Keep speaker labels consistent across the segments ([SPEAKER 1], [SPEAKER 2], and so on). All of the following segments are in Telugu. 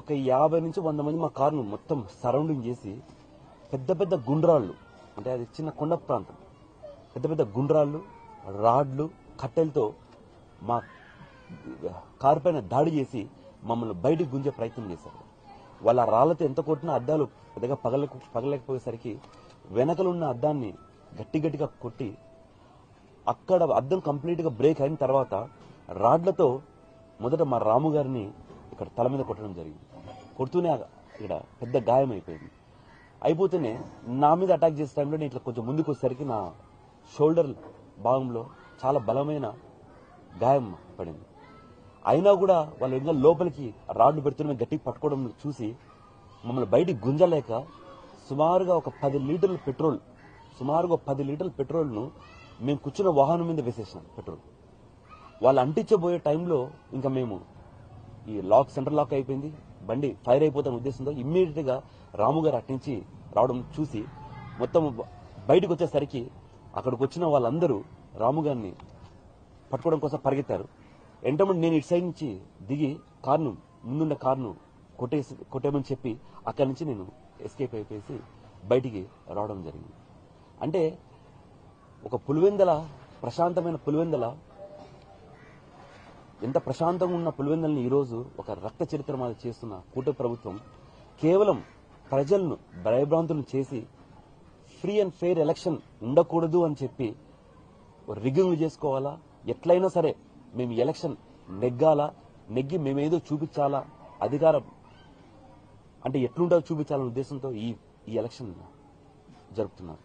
[SPEAKER 1] ఒక 50 నుంచి 100 మంది మా కారును మొత్తం సరౌండింగ్ చేసి పెద్ద పెద్ద గుండ్రాళ్ళు, అంటే అది చిన్న కొండ ప్రాంతం, పెద్ద పెద్ద గుండ్రాళ్ళు, రాడ్లు, కట్టెలతో మా కారు పైన దాడి చేసి మమ్మల్ని బయటికి గుంజే ప్రయత్నం చేశారు. వాళ్ళ రాళ్లతో ఎంత కొట్టినా అద్దాలు పెద్దగా పగలేకపోయేసరికి వెనకలున్న అద్దాన్ని గట్టిగా కొట్టి అక్కడ అద్దం కంప్లీట్ గా బ్రేక్ అయిన తర్వాత రాడ్లతో మొదట మా రాము గారిని ఇక్కడ తల మీద కొట్టడం జరిగింది. కొడుతూనే ఇక్కడ పెద్ద గాయం అయిపోయింది. అయిపోతేనే నా మీద అటాక్ చేసే టైంలో నేను ఇట్లా కొంచెం ముందుకు వచ్చేసరికి నా షోల్డర్ భాగంలో చాలా బలమైన గాయం పడింది. అయినా కూడా వాళ్ళు ఇంకా లోపలికి రాడ్లు పెడుతున్న గట్టిగా పట్టుకోవడం చూసి మమ్మల్ని బయటికి గుంజలేక సుమారుగా ఒక 10 లీటర్ల పెట్రోల్ను మేము కూర్చున్న వాహనం మీద వేసేసినాం. పెట్రోల్ వాళ్ళు అంటించబోయే టైంలో ఇంకా మేము ఈ సెంటర్ లాక్ అయిపోయింది, బండి ఫైర్ అయిపోతున్న ఉద్దేశంతో ఇమ్మీడియట్ గా రాము గారు అట్నుంచి రావడం చూసి మొత్తం బయటకు వచ్చేసరికి అక్కడికి వచ్చిన వాళ్ళందరూ రాము గారిని పట్టుకోవడం కోసం పరిగెత్తారు. వెంటనే నేను ఇటు సైడ్ నుంచి దిగి ముందున్న కారును కొట్టేమని చెప్పి అక్కడి నుంచి నేను ఎస్కేప్ అయిపోయి బయటికి రావడం జరిగింది. అంటే ఒక పులివెందల, ప్రశాంతమైన పులివెందల, ఎంత ప్రశాంతంగా ఉన్న పులివెందల్ని ఈరోజు ఒక రక్త చరిత్ర మాది చేస్తున్న కూటమి ప్రభుత్వం కేవలం ప్రజలను భయభ్రాంతులను చేసి ఫ్రీ అండ్ ఫెయిర్ ఎలక్షన్ ఉండకూడదు అని చెప్పి రిగ్గింగ్ చేసుకోవాలా, ఎట్లయినా సరే మేము ఎలక్షన్ నెగ్గి మేమేదో చూపించాలా, అధికారం అంటే ఎట్లుంటుందో చూపించాలనే ఉద్దేశంతో ఈ ఎలక్షన్ జరుపుతున్నారు.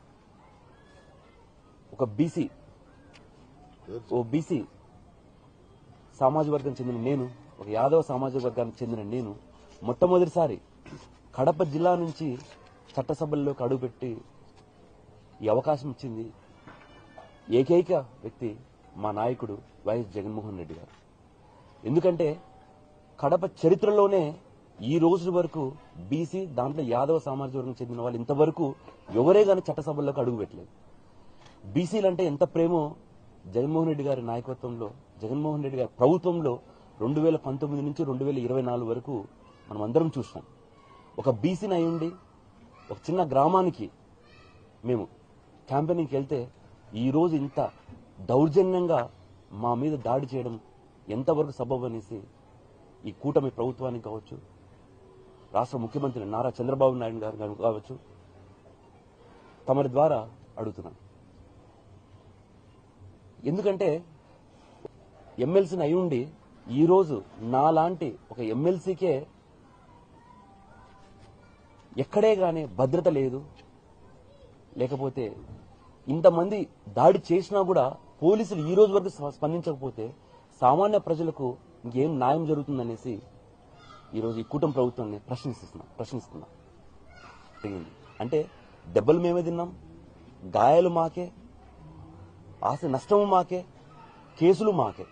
[SPEAKER 1] ఓ బీసీ సామాజిక వర్గం చెందిన నేను, ఒక యాదవ సామాజిక వర్గానికి చెందిన నేను మొట్టమొదటిసారి కడప జిల్లా నుంచి చట్టసభల్లోకి అడుగుపెట్టి ఈ అవకాశం ఇచ్చింది ఏకైక వ్యక్తి మా నాయకుడు వైఎస్ జగన్మోహన్ రెడ్డి గారు. ఎందుకంటే కడప చరిత్రలోనే ఈ రోజు వరకు బీసీ, దాంట్లో యాదవ సామాజిక వర్గం చెందిన వాళ్ళు ఇంతవరకు ఎవరే గానీ చట్టసభల్లోకి అడుగు పెట్టలేదు. బీసీలంటే ఎంత ప్రేమో జగన్మోహన్ రెడ్డి గారి నాయకత్వంలో, జగన్మోహన్ రెడ్డి గారి ప్రభుత్వంలో 2019 నుంచి 2024 వరకు మనం అందరం చూసాం. ఒక బీసీని అయ్యుండి ఒక చిన్న గ్రామానికి మేము క్యాంపెయినింగ్కి వెళ్తే ఈ రోజు ఇంత దౌర్జన్యంగా మా మీద దాడి చేయడం ఎంతవరకు సబబు అనేసి ఈ కూటమి ప్రభుత్వానికి కావచ్చు, రాష్ట్ర ముఖ్యమంత్రి నారా చంద్రబాబు నాయుడు గారు కావచ్చు, తమరి ద్వారా అడుగుతున్నాను. ఎందుకంటే ఎమ్మెల్సీని అయ్యుండి ఈరోజు నాలాంటి ఒక ఎమ్మెల్సీకే ఎక్కడే గానీ భద్రత లేదు, లేకపోతే ఇంతమంది దాడి చేసినా కూడా పోలీసులు ఈ రోజు వరకు స్పందించకపోతే సామాన్య ప్రజలకు ఇంకేం న్యాయం జరుగుతుందనేసి ఈరోజు ఈ కూటమి ప్రభుత్వాన్ని ప్రశ్నిస్తున్నా. అంటే దెబ్బలు మేమే తిన్నాం, గాయాలు మాకే, ఆస్తి నష్టము మాకే, కేసులు మాకే.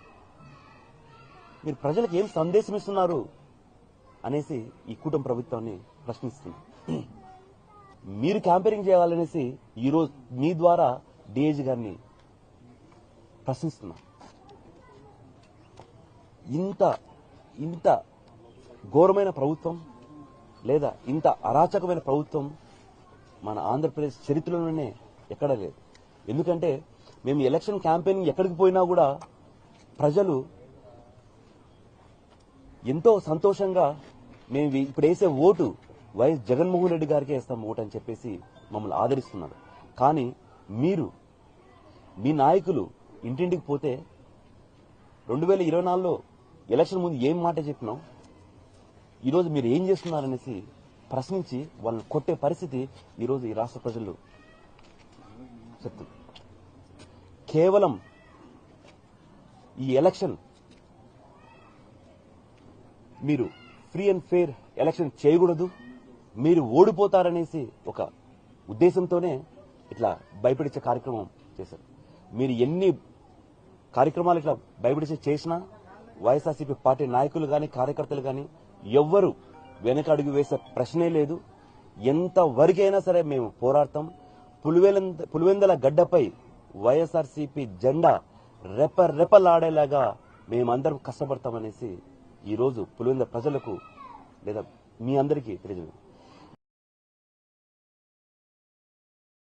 [SPEAKER 1] మీరు ప్రజలకు ఏం సందేశం ఇస్తున్నారు అనేసి ఈ కూటమి ప్రభుత్వాన్ని ప్రశ్నిస్తున్నా. మీరు క్యాంపెయినింగ్ చేయాలనేసి ఈరోజు మీ ద్వారా డిఐజీ గారిని ప్రశ్నిస్తున్నా. ఇంత ఘోరమైన ప్రభుత్వం లేదా ఇంత అరాచకమైన ప్రభుత్వం మన ఆంధ్రప్రదేశ్ చరిత్రలోనే ఎక్కడా లేదు. ఎందుకంటే మేము ఎలక్షన్ క్యాంపెయినింగ్ ఎక్కడికి పోయినా కూడా ప్రజలు ఎంతో సంతోషంగా మేము ఇప్పుడు వేసే ఓటు వైఎస్ జగన్మోహన్ రెడ్డి గారికి వేస్తాం ఓటు అని చెప్పేసి మమ్మల్ని ఆదరిస్తున్నారు. కానీ మీరు, మీ నాయకులు ఇంటింటికి పోతే 2024లో ఎలక్షన్ ముందు ఏం మాట చెప్పినాం, ఈరోజు మీరు ఏం చేస్తున్నారనేసి ప్రశ్నించి వాళ్ళని కొట్టే పరిస్థితి ఈరోజు ఈ రాష్ట్ర ప్రజలు చెప్తున్నారు. కేవలం ఈ ఎలక్షన్ మీరు ఫ్రీ అండ్ ఫెయిర్ ఎలక్షన్ చేయకూడదు, మీరు ఓడిపోతారనేసి ఒక ఉద్దేశంతోనే ఇట్లా భయపడించే కార్యక్రమం చేశారు. మీరు ఎన్ని కార్యక్రమాలు ఇట్లా భయపడిచే చేసినా వైఎస్ఆర్సీపీ పార్టీ నాయకులు గాని, కార్యకర్తలు గాని ఎవ్వరు వెనక అడుగు వేసే ప్రశ్నే లేదు. ఎంతవరకైనా సరే మేము పోరాడతాం. పులివెందల గడ్డపై వైఎస్ఆర్సీపీ జెండా రెపరెపలాడేలాగా మేమందరం కష్టపడతామనేసి ఈరోజు పులివెందుల ప్రజలకు లేదా మీ అందరికీ తెలియజేయండి.